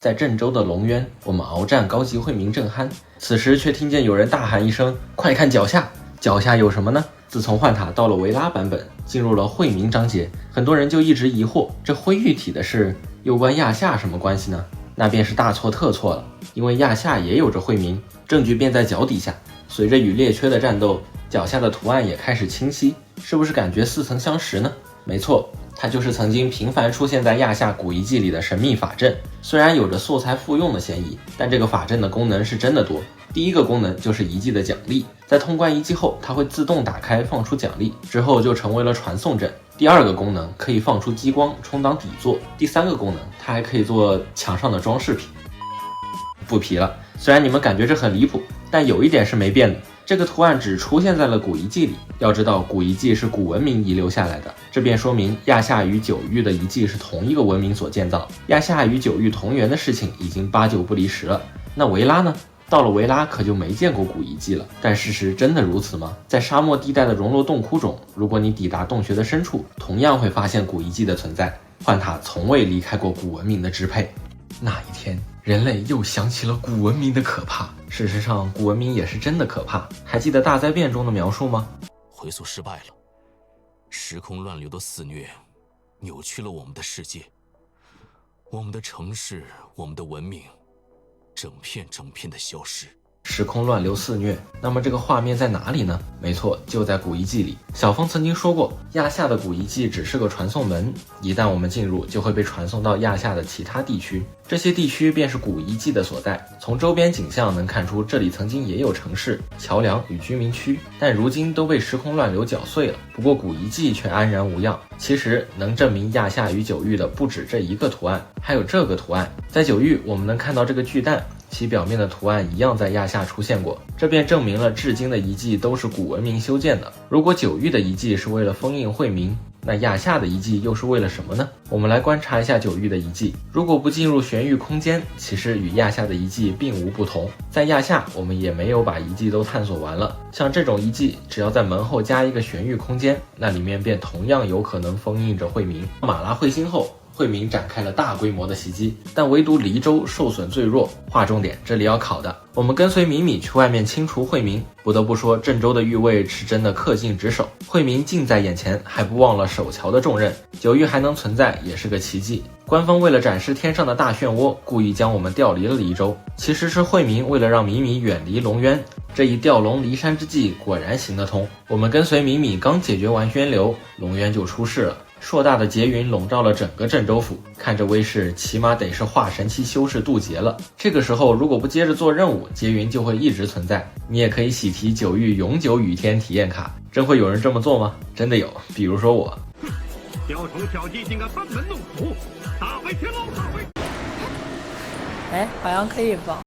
在郑州的龙渊，我们鏖战高级会民正酣，此时却听见有人大喊一声：“快看脚下！”脚下有什么呢？自从幻塔到了维拉版本，进入了会民章节，很多人就一直疑惑，这灰玉体的事又关亚夏什么关系呢？那便是大错特错了，因为亚夏也有着会民，证据便在脚底下。随着与猎缺的战斗，脚下的图案也开始清晰，是不是感觉似曾相识呢？没错，它就是曾经频繁出现在亚夏古遗迹里的神秘法阵。虽然有着素材复用的嫌疑，但这个法阵的功能是真的多。第一个功能就是遗迹的奖励，在通关遗迹后，它会自动打开放出奖励，之后就成为了传送阵。第二个功能可以放出激光充当底座。第三个功能，它还可以做墙上的装饰品。不皮了，虽然你们感觉这很离谱，但有一点是没变的，这个图案只出现在了古遗迹里。要知道，古遗迹是古文明遗留下来的，这便说明亚夏与九域的遗迹是同一个文明所建造。亚夏与九域同源的事情已经8、9不离10了。那维拉呢？到了维拉可就没见过古遗迹了。但事实真的如此吗？在沙漠地带的熔落洞窟中，如果你抵达洞穴的深处，同样会发现古遗迹的存在。幻塔从未离开过古文明的支配。那一天，人类又想起了古文明的可怕。事实上，古文明也是真的可怕。还记得大灾变中的描述吗？回溯失败了，时空乱流的肆虐扭曲了我们的世界，我们的城市，我们的文明，整片的消失。时空乱流肆虐，那么这个画面在哪里呢？没错，就在古遗迹里。小峰曾经说过，亚夏的古遗迹只是个传送门，一旦我们进入，就会被传送到亚夏的其他地区，这些地区便是古遗迹的所在。从周边景象能看出，这里曾经也有城市、桥梁与居民区，但如今都被时空乱流搅碎了。不过古遗迹却安然无恙。其实能证明亚夏与九域的不止这一个图案，还有这个图案。在九域，我们能看到这个巨蛋，其表面的图案一样在亚夏出现过，这便证明了至今的遗迹都是古文明修建的。如果九域的遗迹是为了封印惠民，那亚夏的遗迹又是为了什么呢？我们来观察一下九域的遗迹。如果不进入玄域空间，其实与亚夏的遗迹并无不同。在亚夏，我们也没有把遗迹都探索完了。像这种遗迹，只要在门后加一个玄域空间，那里面便同样有可能封印着惠民。马拉彗星后，惠民展开了大规模的袭击，但唯独黎州受损最弱。划重点，这里要考的，我们跟随米米去外面清除惠民。不得不说，郑州的御卫是真的恪尽职守，惠民近在眼前，还不忘了守桥的重任。九域还能存在，也是个奇迹。官方为了展示天上的大漩涡，故意将我们调离了黎州，其实是惠民为了让米米远离龙渊。这一调龙离山之计果然行得通。我们跟随米米刚解决完宣流，龙渊就出事了。硕大的劫云笼罩了整个郑州府，看着威势，起码得是化神期修士渡劫了。这个时候如果不接着做任务，劫云就会一直存在。你也可以喜提九域永久雨天体验卡。真会有人这么做吗？真的有，比如说我。雕虫小技竟敢班门弄斧，大威天龙大威！哎，好像可以放。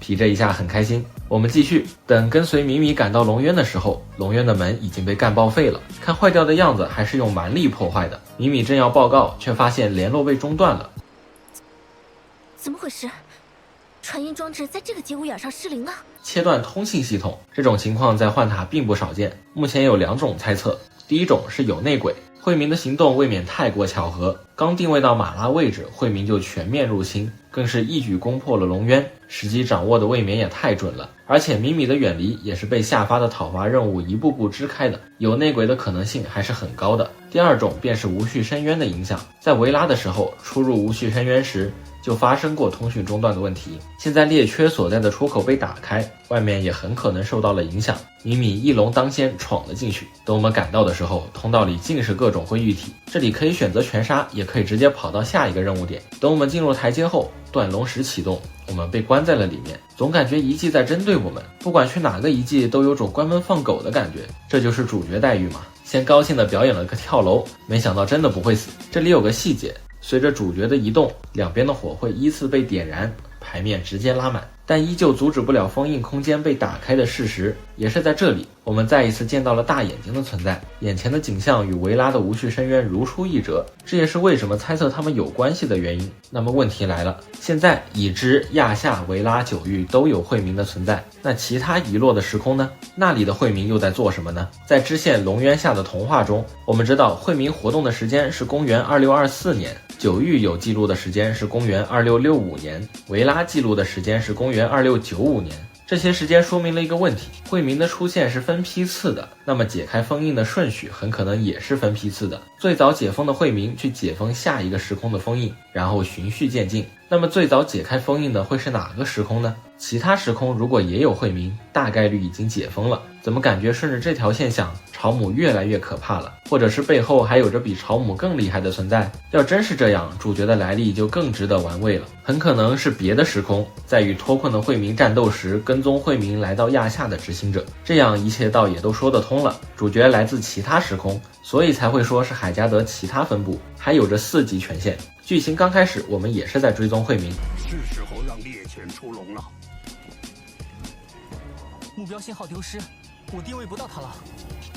皮这一下很开心。我们继续，等跟随米米赶到龙渊的时候，龙渊的门已经被干报废了，看坏掉的样子还是用蛮力破坏的。米米正要报告，却发现联络被中断了。怎么回事？传音装置在这个节骨眼上失灵了？切断通信系统，这种情况在幻塔并不少见。目前有2种猜测，第一种是有内鬼，惠民的行动未免太过巧合，刚定位到马拉位置，惠民就全面入侵，更是一举攻破了龙渊，时机掌握的未免也太准了。而且米米的远离也是被下发的讨伐任务一步步支开的，有内鬼的可能性还是很高的。第二种便是无序深渊的影响，在维拉的时候，出入无序深渊时就发生过通讯中断的问题，现在猎缺所在的出口被打开，外面也很可能受到了影响。米米一龙当先闯了进去，等我们赶到的时候，通道里尽是各种灰玉体，这里可以选择全杀，也可以直接跑到下一个任务点。等我们进入台阶后，断龙石启动，我们被关在了里面，总感觉遗迹在针对我们，不管去哪个遗迹都有种关门放狗的感觉，这就是主角待遇嘛。先高兴地表演了个跳楼，没想到真的不会死。这里有个细节，随着主角的移动，两边的火会依次被点燃，牌面直接拉满，但依旧阻止不了封印空间被打开的事实。也是在这里，我们再一次见到了大眼睛的存在，眼前的景象与维拉的无序深渊如出一辙，这也是为什么猜测他们有关系的原因。那么问题来了，现在已知亚夏、维拉、九域都有惠民的存在，那其他遗落的时空呢？那里的惠民又在做什么呢？在支线龙渊下的童话中，我们知道惠民活动的时间是公元2624年，九域有记录的时间是公元2665年，维拉记录的时间是公元2695年。这些时间说明了一个问题，惠民的出现是分批次的，那么解开封印的顺序很可能也是分批次的。最早解封的惠民去解封下一个时空的封印，然后循序渐进。那么最早解开封印的会是哪个时空呢？其他时空如果也有惠民，大概率已经解封了。怎么感觉顺着这条线想，朝姆越来越可怕了？或者是背后还有着比朝姆更厉害的存在？要真是这样，主角的来历就更值得玩味了。很可能是别的时空，在与脱困的惠民战斗时，跟踪惠民来到亚夏的执行者，这样一切倒也都说得通了。主角来自其他时空，所以才会说是海加德其他分部，还有着4级权限。剧情刚开始，我们也是在追踪惠民，是时候让猎犬出笼了。目标信号丢失，我定位不到它了。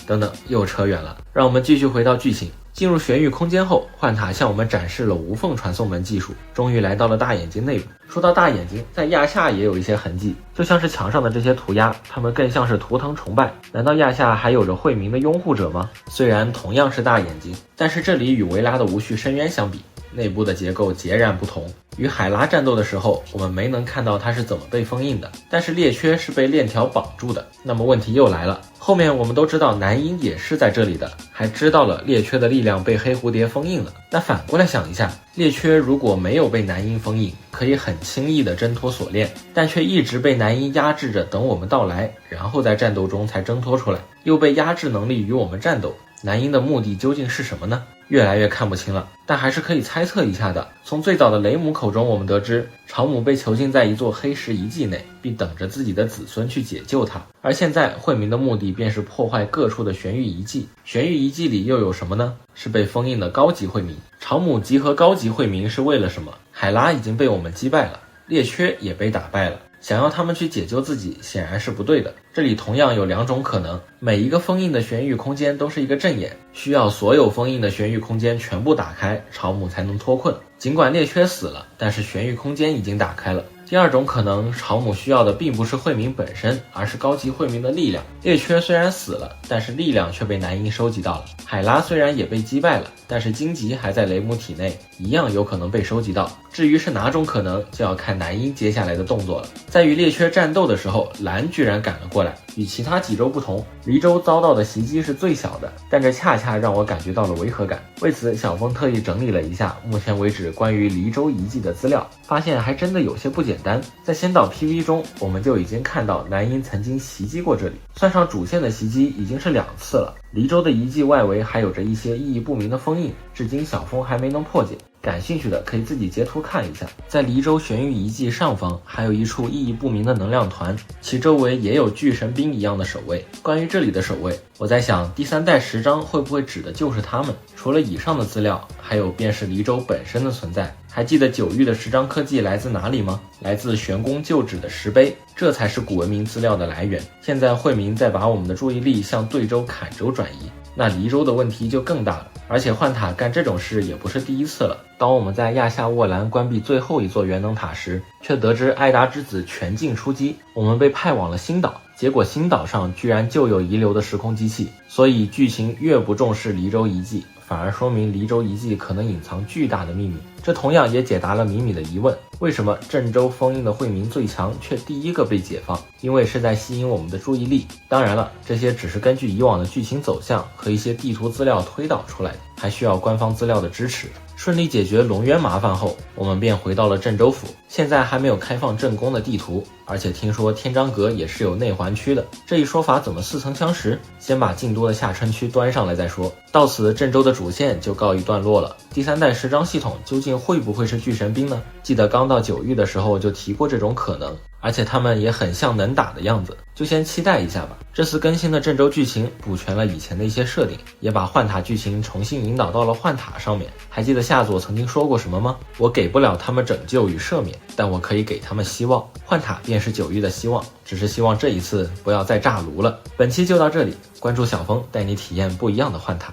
等等，又扯远了，让我们继续回到剧情。进入玄域空间后，幻塔向我们展示了无缝传送门技术，终于来到了大眼睛内部。说到大眼睛，在亚夏也有一些痕迹，就像是墙上的这些涂鸦，它们更像是图腾崇拜。难道亚夏还有着惠民的拥护者吗？虽然同样是大眼睛，但是这里与维拉的无序深渊相比，内部的结构截然不同。与海拉战斗的时候，我们没能看到他是怎么被封印的，但是猎缺是被链条绑住的。那么问题又来了，后面我们都知道男婴也是在这里的，还知道了猎缺的力量被黑蝴蝶封印了。那反过来想一下，猎缺如果没有被男婴封印，可以很轻易的挣脱锁链，但却一直被男婴压制着等我们到来，然后在战斗中才挣脱出来，又被压制能力与我们战斗。男婴的目的究竟是什么呢？越来越看不清了，但还是可以猜测一下的。从最早的雷姆口中，我们得知朝姆被囚禁在一座黑石遗迹内，并等着自己的子孙去解救他。而现在惠民的目的便是破坏各处的玄域遗迹。玄域遗迹里又有什么呢？是被封印的高级惠民。朝姆集合高级惠民是为了什么？海拉已经被我们击败了，猎缺也被打败了，想要他们去解救自己显然是不对的。这里同样有2种可能，每一个封印的玄域空间都是一个阵眼，需要所有封印的玄域空间全部打开，朝姆才能脱困。尽管猎缺死了，但是玄域空间已经打开了。第2种可能，朝姆需要的并不是惠民本身，而是高级惠民的力量。猎缺虽然死了，但是力量却被男婴收集到了。海拉虽然也被击败了，但是荆棘还在雷姆体内，一样有可能被收集到。至于是哪种可能，就要看男婴接下来的动作了。在与猎缺战斗的时候，蓝居然赶了过来。与其他几州不同，黎州遭到的袭击是最小的，但这恰恰让我感觉到了违和感。为此，小峰特意整理了一下目前为止关于黎州遗迹的资料，发现还真的有些不简单。在先导 PV 中，我们就已经看到男婴曾经袭击过这里，算上主线的袭击已经是2次了。黎州的遗迹外围还有着一些意义不明的封印，至今小峰还没能破解。感兴趣的可以自己截图看一下。在黎州玄域遗迹上方还有一处意义不明的能量团，其周围也有巨神兵一样的守卫。关于这里的守卫，我在想第3代10章会不会指的就是他们？除了以上的资料，还有便是黎州本身的存在。还记得9域的10章科技来自哪里吗？来自玄宫旧址的石碑，这才是古文明资料的来源。现在惠民在把我们的注意力向对州坎州转移，那黎州的问题就更大了。而且幻塔干这种事也不是第一次了。当我们在亚夏沃兰关闭最后一座元能塔时，却得知艾达之子全境出击，我们被派往了星岛，结果星岛上居然就有遗留的时空机器。所以剧情越不重视黎州遗迹，反而说明黎州遗迹可能隐藏巨大的秘密。这同样也解答了米米的疑问，为什么郑州封印的惠民最强却第一个被解放？因为是在吸引我们的注意力。当然了，这些只是根据以往的剧情走向和一些地图资料推导出来的，还需要官方资料的支持。顺利解决龙渊麻烦后，我们便回到了郑州府。现在还没有开放郑宫的地图，而且听说天章阁也是有内环区的，这一说法怎么似曾相识？先把晋都的下城区端上来再说。到此郑州的主线就告一段落了。第3代10章系统究竟会不会是巨神兵呢？记得刚到9域的时候就提过这种可能，而且他们也很像能打的样子，就先期待一下吧。这次更新的郑州剧情补全了以前的一些设定，也把幻塔剧情重新引导到了幻塔上面。还记得夏佐曾经说过什么吗？我给不了他们拯救与赦免，但我可以给他们希望。幻塔便是9域的希望，只是希望这一次不要再炸炉了。本期就到这里，关注小峰带你体验不一样的幻塔。